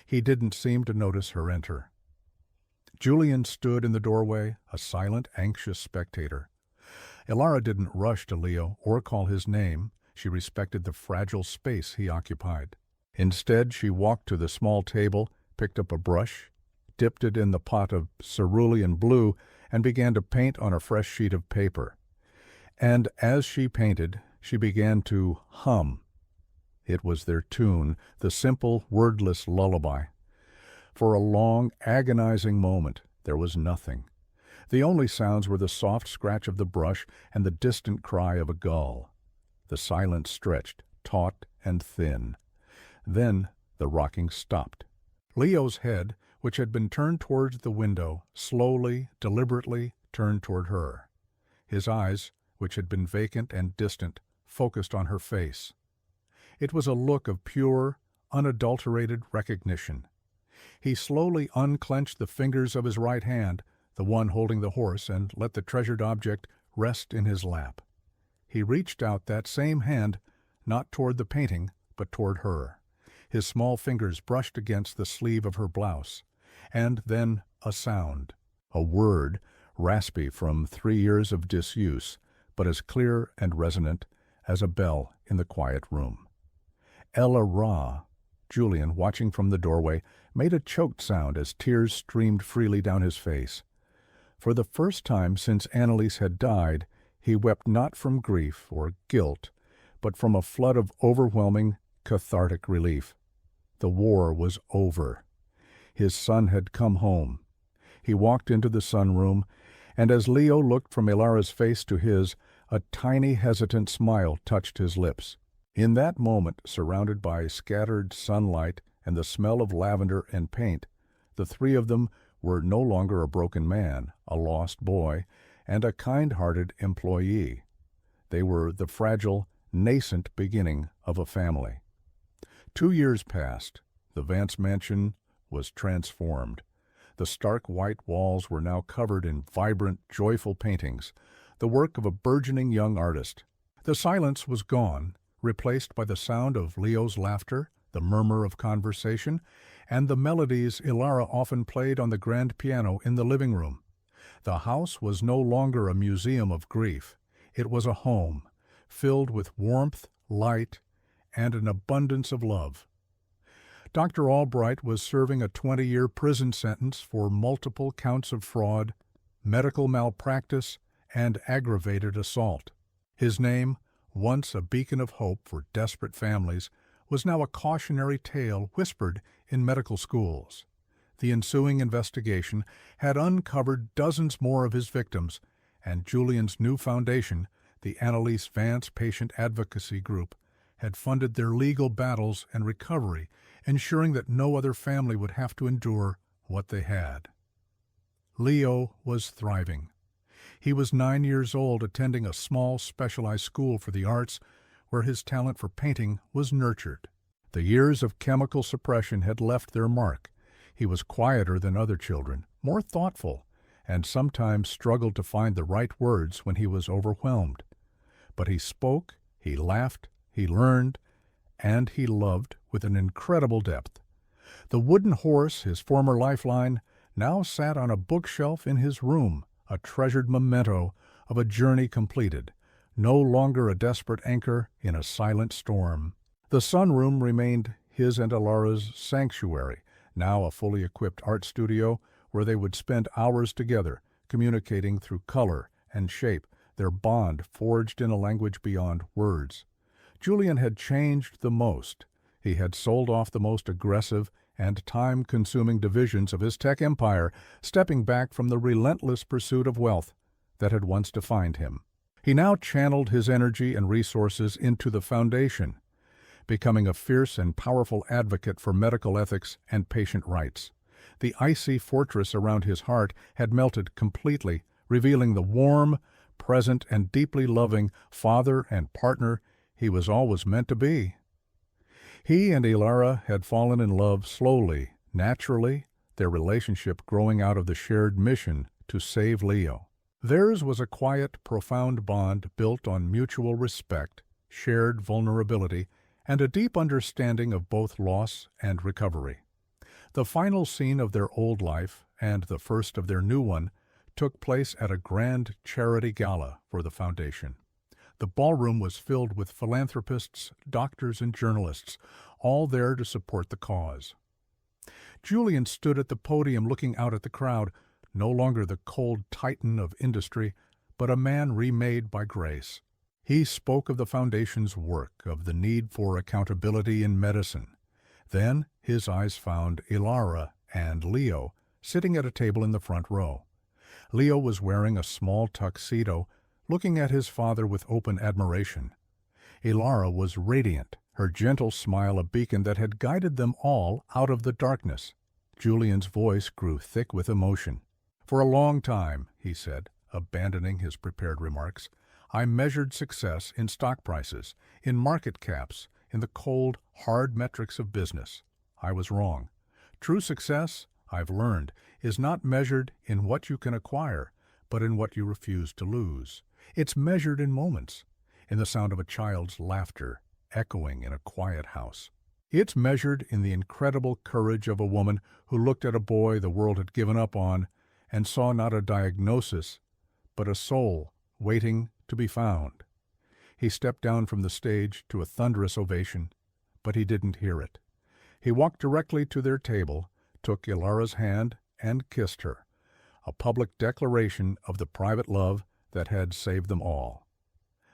He didn't seem to notice her enter. Julian stood in the doorway, a silent, anxious spectator. Elara didn't rush to Leo or call his name. She respected the fragile space he occupied. Instead, she walked to the small table, picked up a brush, dipped it in the pot of cerulean blue, and began to paint on a fresh sheet of paper. And as she painted, she began to hum. It was their tune, the simple, wordless lullaby. For a long, agonizing moment, there was nothing. The only sounds were the soft scratch of the brush and the distant cry of a gull. The silence stretched, taut and thin. Then the rocking stopped. Leo's head, which had been turned towards the window, slowly, deliberately turned toward her. His eyes, which had been vacant and distant, focused on her face. It was a look of pure, unadulterated recognition. He slowly unclenched the fingers of his right hand, the one holding the horse, and let the treasured object rest in his lap. He reached out that same hand, not toward the painting, but toward her. His small fingers brushed against the sleeve of her blouse. And then a sound, a word, raspy from 3 years of disuse, but as clear and resonant as a bell in the quiet room. Elara. Julian, watching from the doorway, made a choked sound as tears streamed freely down his face. For the first time since Annalise had died, he wept not from grief or guilt, but from a flood of overwhelming, cathartic relief. The war was over. His son had come home. He walked into the sunroom, and as Leo looked from Elara's face to his, a tiny hesitant smile touched his lips. In that moment, surrounded by scattered sunlight and the smell of lavender and paint, the three of them were no longer a broken man, a lost boy, and a kind-hearted employee. They were the fragile, nascent beginning of a family. 2 years passed. The Vance mansion was transformed. The stark white walls were now covered in vibrant, joyful paintings, the work of a burgeoning young artist. The silence was gone, replaced by the sound of Leo's laughter, the murmur of conversation, and the melodies Elara often played on the grand piano in the living room. The house was no longer a museum of grief. It was a home, filled with warmth, light, and an abundance of love. Dr. Albright was serving a 20-year prison sentence for multiple counts of fraud, medical malpractice, and aggravated assault. His name, once a beacon of hope for desperate families, was now a cautionary tale whispered in medical schools. The ensuing investigation had uncovered dozens more of his victims, and Julian's new foundation, the Annalise Vance Patient Advocacy Group, had funded their legal battles and recovery, ensuring that no other family would have to endure what they had. Leo was thriving. He was 9 years old, attending a small specialized school for the arts, where his talent for painting was nurtured. The years of chemical suppression had left their mark. He was quieter than other children, more thoughtful, and sometimes struggled to find the right words when he was overwhelmed. But he spoke, he laughed, he learned, and he loved with an incredible depth. The wooden horse, his former lifeline, now sat on a bookshelf in his room, a treasured memento of a journey completed, no longer a desperate anchor in a silent storm. The sunroom remained his and Elara's sanctuary, now a fully equipped art studio where they would spend hours together, communicating through color and shape, their bond forged in a language beyond words. Julian had changed the most. He had sold off the most aggressive and time-consuming divisions of his tech empire, stepping back from the relentless pursuit of wealth that had once defined him. He now channeled his energy and resources into the foundation, becoming a fierce and powerful advocate for medical ethics and patient rights. The icy fortress around his heart had melted completely, revealing the warm, present, and deeply loving father and partner he was always meant to be. He and Ilara had fallen in love slowly, naturally, their relationship growing out of the shared mission to save Leo. Theirs was a quiet, profound bond built on mutual respect, shared vulnerability, and a deep understanding of both loss and recovery. The final scene of their old life, and the first of their new one, took place at a grand charity gala for the foundation. The ballroom was filled with philanthropists, doctors, and journalists, all there to support the cause. Julian stood at the podium looking out at the crowd, no longer the cold titan of industry, but a man remade by grace. He spoke of the foundation's work, of the need for accountability in medicine. Then his eyes found Ilara and Leo sitting at a table in the front row. Leo was wearing a small tuxedo, looking at his father with open admiration. Ilara was radiant, her gentle smile a beacon that had guided them all out of the darkness. Julian's voice grew thick with emotion. "For a long time," he said, abandoning his prepared remarks, "I measured success in stock prices, in market caps, in the cold, hard metrics of business. I was wrong. True success, I've learned, is not measured in what you can acquire, but in what you refuse to lose. It's measured in moments, in the sound of a child's laughter echoing in a quiet house. It's measured in the incredible courage of a woman who looked at a boy the world had given up on and saw not a diagnosis, but a soul waiting to be found." He stepped down from the stage to a thunderous ovation, but he didn't hear it. He walked directly to their table, took Ilara's hand, and kissed her, a public declaration of the private love that had saved them all.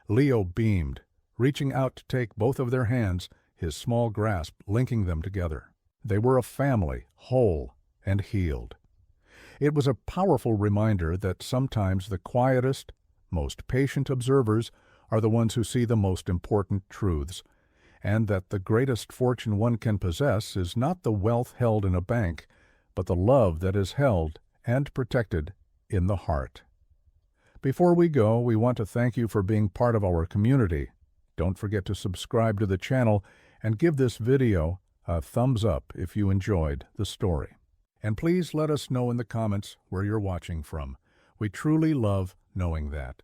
Leo beamed, reaching out to take both of their hands, his small grasp linking them together. They were a family, whole and healed. It was a powerful reminder that sometimes the quietest, most patient observers are the ones who see the most important truths, and that the greatest fortune one can possess is not the wealth held in a bank, but the love that is held and protected in the heart. Before we go, we want to thank you for being part of our community. Don't forget to subscribe to the channel and give this video a thumbs up if you enjoyed the story. And please let us know in the comments where you're watching from. We truly love knowing that.